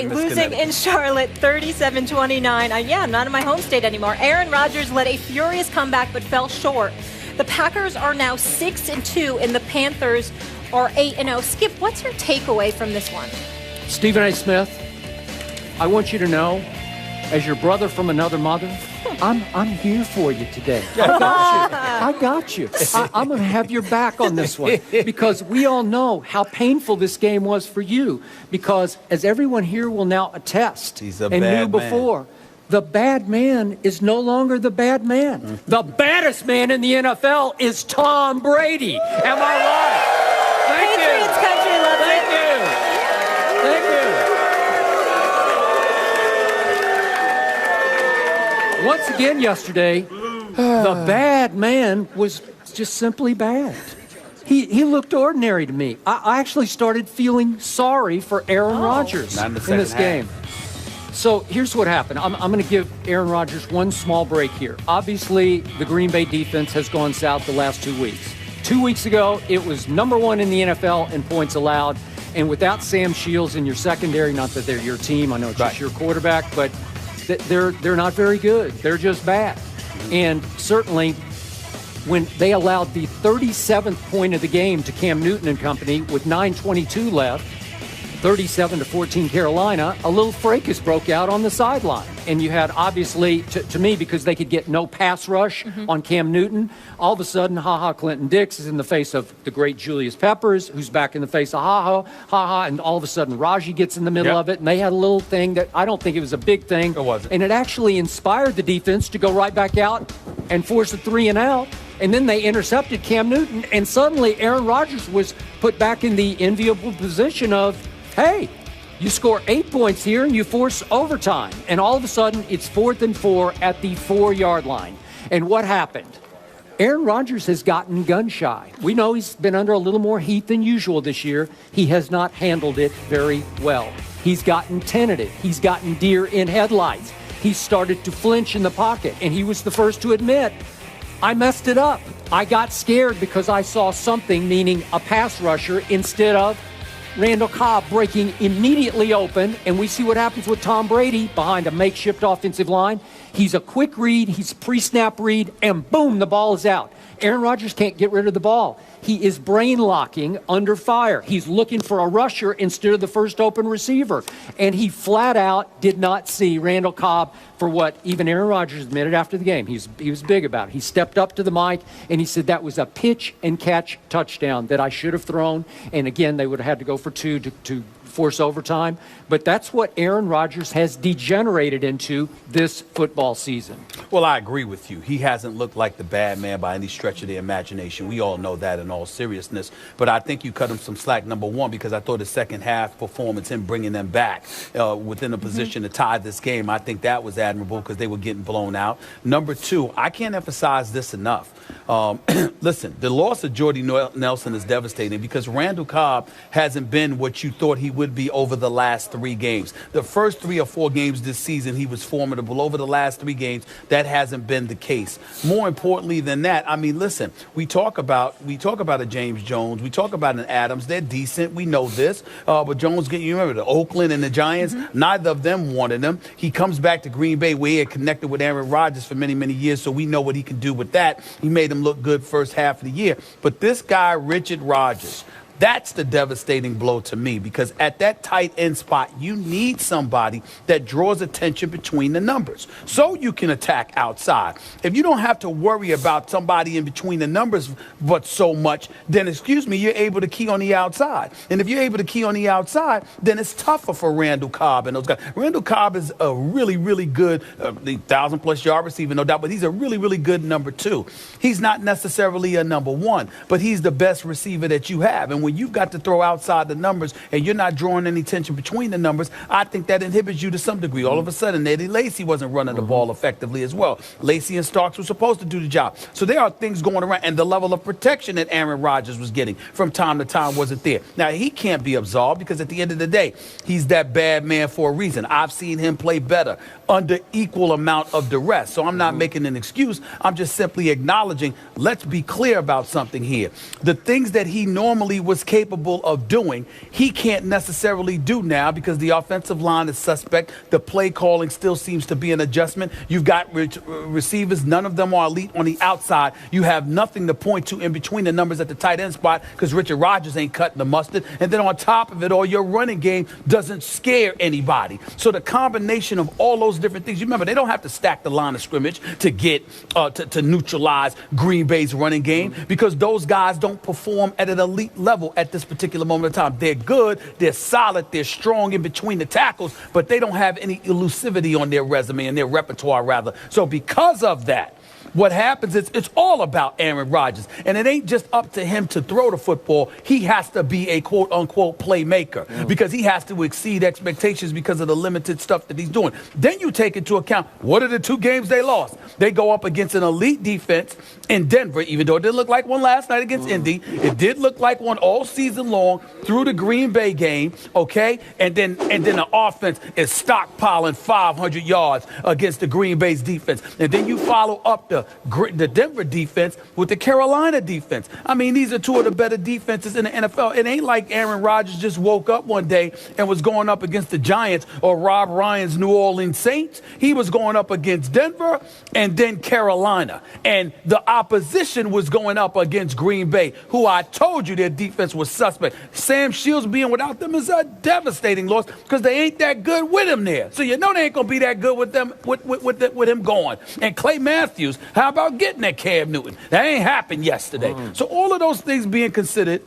Right, losing in Charlotte 37-29. Yeah, not in my home state anymore. Aaron Rodgers led a furious comeback but fell short. The Packers are now 6-2 and the Panthers are 8-0. Skip, what's your takeaway from this one? Stephen A. Smith, I want you to know, as your brother from another mother, I'm here for you today. I got you. I'm going to have your back on this one because we all know how painful this game was for you because as everyone here will now attest and knew before, the bad man is no longer the bad man. Mm-hmm. The baddest man in the NFL is Tom Brady. Am I right? Thank Patriots you. country loves Thank it. you. Thank you. Once again yesterday, the bad man was just simply bad. He looked ordinary to me. I actually started feeling sorry for Aaron Rodgers in this game. So here's what happened. I'm going to give Aaron Rodgers one small break here. Obviously, the Green Bay defense has gone south the last 2 weeks. 2 weeks ago, it was #1 in the NFL in points allowed. And without Sam Shields in your secondary, not that they're your team, I know it's just your quarterback, but they're not very good. They're just bad. And certainly, when they allowed the 37th point of the game to Cam Newton and company with 9:22 left, 37-14 Carolina, a little fracas broke out on the sideline. And you had, obviously, to me, because they could get no pass rush on Cam Newton, all of a sudden, Clinton Dix is in the face of the great Julius Peppers, who's back in the face of and all of a sudden, Raji gets in the middle of it, and they had a little thing that I don't think it was a big thing. It wasn't. And it actually inspired the defense to go right back out and force a 3-and-out. And then they intercepted Cam Newton, and suddenly Aaron Rodgers was put back in the enviable position of, hey, you score 8 points here and you force overtime. And all of a sudden, it's 4th and 4 at the 4-yard line. And what happened? Aaron Rodgers has gotten gun shy. We know he's been under a little more heat than usual this year. He has not handled it very well. He's gotten tentative. He's gotten deer in headlights. He started to flinch in the pocket. And he was the first to admit, I messed it up. I got scared because I saw something, meaning a pass rusher, instead of Randall Cobb breaking immediately open, and we see what happens with Tom Brady behind a makeshift offensive line. He's a quick read, he's pre-snap read, and boom, the ball is out. Aaron Rodgers can't get rid of the ball. He is brain locking under fire. He's looking for a rusher instead of the first open receiver. And he flat out did not see Randall Cobb for what even Aaron Rodgers admitted after the game. He was big about it. He stepped up to the mic and he said that was a pitch and catch touchdown that I should have thrown. And again, they would have had to go for 2 to force overtime. But that's what Aaron Rodgers has degenerated into this football season. Well, I agree with you. He hasn't looked like the bad man by any stretch of the imagination. We all know that in all seriousness. But I think you cut him some slack, number one, because I thought his second half performance, him bringing them back within a position to tie this game, I think that was admirable because they were getting blown out. Number two, I can't emphasize this enough. Listen, the loss of Jordy Nelson is devastating because Randall Cobb hasn't been what you thought he would be over the last 3 games. The first 3 or 4 games this season, he was formidable. Over the last 3 games, that hasn't been the case. More importantly than that, I mean, listen, we talk about a James Jones, we talk about an Adams. They're decent. We know this. But Jones, you remember the Oakland and the Giants? Neither of them wanted him. He comes back to Green Bay where he had connected with Aaron Rodgers for many, many years, so we know what he can do with that. He made him look good first half of the year. But this guy, Richard Rodgers, that's the devastating blow to me because at that tight end spot, you need somebody that draws attention between the numbers so you can attack outside. If you don't have to worry about somebody in between the numbers but so much, then, you're able to key on the outside. And if you're able to key on the outside, then it's tougher for Randall Cobb and those guys. Randall Cobb is a really, really good 1,000-plus yard receiver, no doubt, but he's a really, really good number 2. He's not necessarily a number 1, but he's the best receiver that you have. And when you've got to throw outside the numbers and you're not drawing any tension between the numbers, I think that inhibits you to some degree. All of a sudden, Eddie Lacy wasn't running the ball effectively as well. Lacy and Starks were supposed to do the job. So there are things going around, and the level of protection that Aaron Rodgers was getting from time to time wasn't there. Now, he can't be absolved because at the end of the day, he's that bad man for a reason. I've seen him play better under equal amount of duress. So I'm not making an excuse. I'm just simply acknowledging, let's be clear about something here. The things that he normally was was capable of doing, he can't necessarily do now because the offensive line is suspect. The play calling still seems to be an adjustment. You've got receivers. None of them are elite on the outside. You have nothing to point to in between the numbers at the tight end spot because Richard Rodgers ain't cutting the mustard. And then on top of it all, your running game doesn't scare anybody. So the combination of all those different things, you remember, they don't have to stack the line of scrimmage to get to neutralize Green Bay's running game because those guys don't perform at an elite level at this particular moment of time. They're good, they're solid, they're strong in between the tackles, but they don't have any elusivity on their resume and their repertoire, rather. So because of that, what happens is it's all about Aaron Rodgers. And it ain't just up to him to throw the football. He has to be a quote-unquote playmaker because he has to exceed expectations because of the limited stuff that he's doing. Then you take into account, what are the 2 games they lost? They go up against an elite defense in Denver, even though it didn't look like one last night against Indy. It did look like one all season long through the Green Bay game, okay? And then the offense is stockpiling 500 yards against the Green Bay's defense. And then you follow up the Denver defense with the Carolina defense. I mean, these are 2 of the better defenses in the NFL. It ain't like Aaron Rodgers just woke up one day and was going up against the Giants or Rob Ryan's New Orleans Saints. He was going up against Denver and then Carolina. And the opposition was going up against Green Bay, who I told you their defense was suspect. Sam Shields being without them is a devastating loss because they ain't that good with him there. So you know they ain't going to be that good with them with him going. And Clay Matthews, how about getting that Cam Newton? That ain't happened yesterday. So all of those things being considered,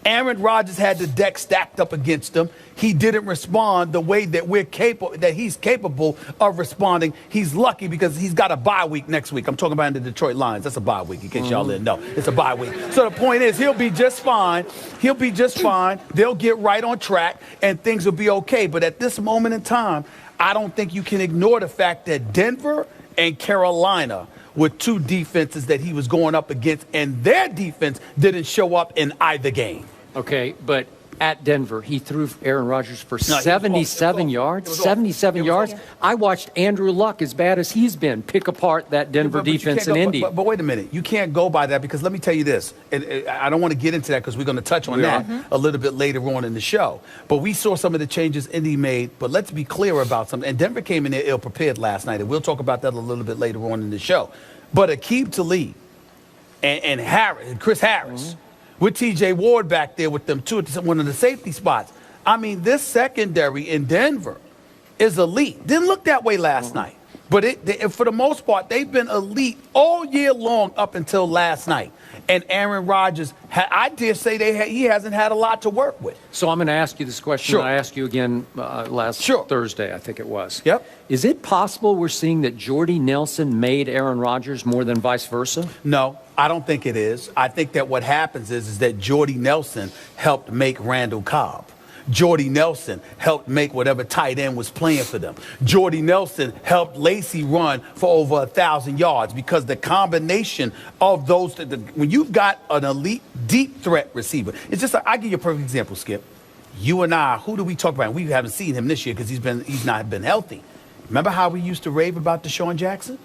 Aaron Rodgers had the deck stacked up against him. He didn't respond the way that he's capable of responding. He's lucky because he's got a bye week next week. I'm talking about the Detroit Lions. That's a bye week, in case y'all didn't know. It's a bye week. So the point is, he'll be just fine. He'll be just fine. They'll get right on track, and things will be okay. But at this moment in time, I don't think you can ignore the fact that Denver and Carolina were 2 defenses that he was going up against, and their defense didn't show up in either game. Okay, but at Denver, he threw Aaron Rodgers for 77 yards. 77 yards. I watched Andrew Luck, as bad as he's been, pick apart that Denver defense in Indy. But wait a minute. You can't go by that because let me tell you this. And I don't want to get into that because we're going to touch on that a little bit later on in the show. But we saw some of the changes Indy made. But let's be clear about something. And Denver came in there ill-prepared last night. And we'll talk about that a little bit later on in the show. But Aqib Talib and Chris Harris, with T.J. Ward back there with them, too, at one of the safety spots. I mean, this secondary in Denver is elite. Didn't look that way last night. But for the most part, they've been elite all year long up until last night. And Aaron Rodgers, I dare say he hasn't had a lot to work with. So I'm going to ask you this question that I asked you again last Thursday, I think it was. Yep. Is it possible we're seeing that Jordy Nelson made Aaron Rodgers more than vice versa? No, I don't think it is. I think that what happens is that Jordy Nelson helped make Randall Cobb. Jordy Nelson helped make whatever tight end was playing for them. Jordy Nelson helped Lacy run for over 1,000 yards because the combination of those, when you've got an elite deep threat receiver, it's just, I'll give you a perfect example, Skip. You and I, who do we talk about? We haven't seen him this year because he's not been healthy. Remember how we used to rave about Deshaun Jackson?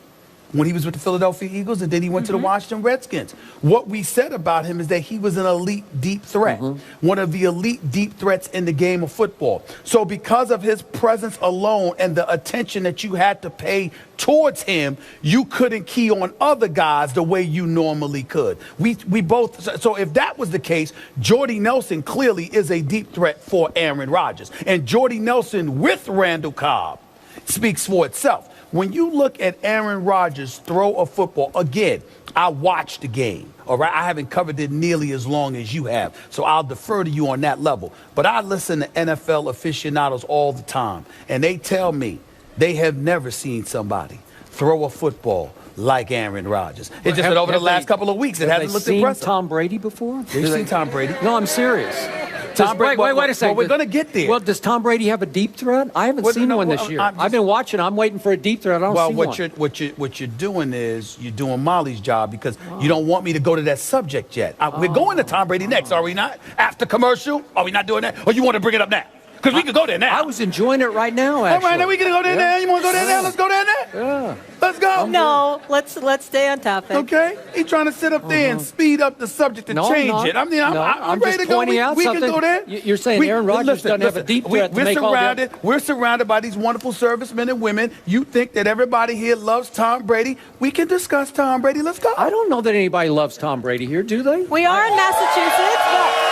When he was with the Philadelphia Eagles and then he went to the Washington Redskins. What we said about him is that he was an elite deep threat, one of the elite deep threats in the game of football. So because of his presence alone and the attention that you had to pay towards him, you couldn't key on other guys the way you normally could. We both, so if that was the case, Jordy Nelson clearly is a deep threat for Aaron Rodgers. And Jordy Nelson with Randall Cobb speaks for itself. When you look at Aaron Rodgers throw a football, again, I watched the game, all right? I haven't covered it nearly as long as you have, so I'll defer to you on that level. But I listen to NFL aficionados all the time, and they tell me they have never seen somebody throw a football like Aaron Rodgers. It's just that over the last couple of weeks, it hasn't looked impressive. Have they seen Tom Brady before? They've seen Tom Brady. No, I'm serious. Wait a second. Well, we're going to get there. Well, does Tom Brady have a deep threat? I haven't seen one this year. I've been watching. I'm waiting for a deep threat. I don't see one. What you're doing is you're doing Molly's job because you don't want me to go to that subject yet. We're going to Tom Brady next, are we not? After commercial? Are we not doing that? Or you want to bring it up now? Because we could go there now. I was enjoying it right now, actually. All right, now we can go there now. You want to go there now? Let's go there now. Yeah. Let's go. No, let's stay on topic. Okay? He's trying to sit up there and speed up the subject and change it. I mean, I'm ready just to go. pointing out we something. can go there. You're saying Aaron Rodgers doesn't have a deep threat to make all that. We're surrounded by these wonderful servicemen and women. You think that everybody here loves Tom Brady. We can discuss Tom Brady. Let's go. I don't know that anybody loves Tom Brady here, do they? We are in Massachusetts, but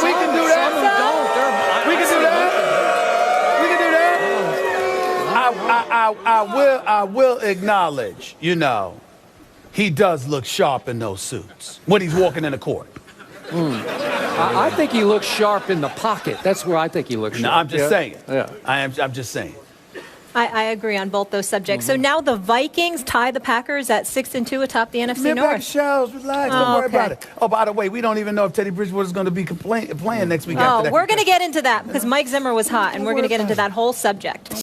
We can do that. We can do that. We can do that. I will acknowledge, he does look sharp in those suits when he's walking in the court. I think he looks sharp in the pocket. That's where I think he looks sharp. No, I'm just saying. Yeah. I'm just saying. I agree on both those subjects. So now the Vikings tie the Packers at 6-2 atop the NFC North. Shells, relax, don't worry about it. Oh, by the way, we don't even know if Teddy Bridgewater is going to be playing next week. After that. We're going to get into that because Mike Zimmer was hot, and we're going to get into that whole subject.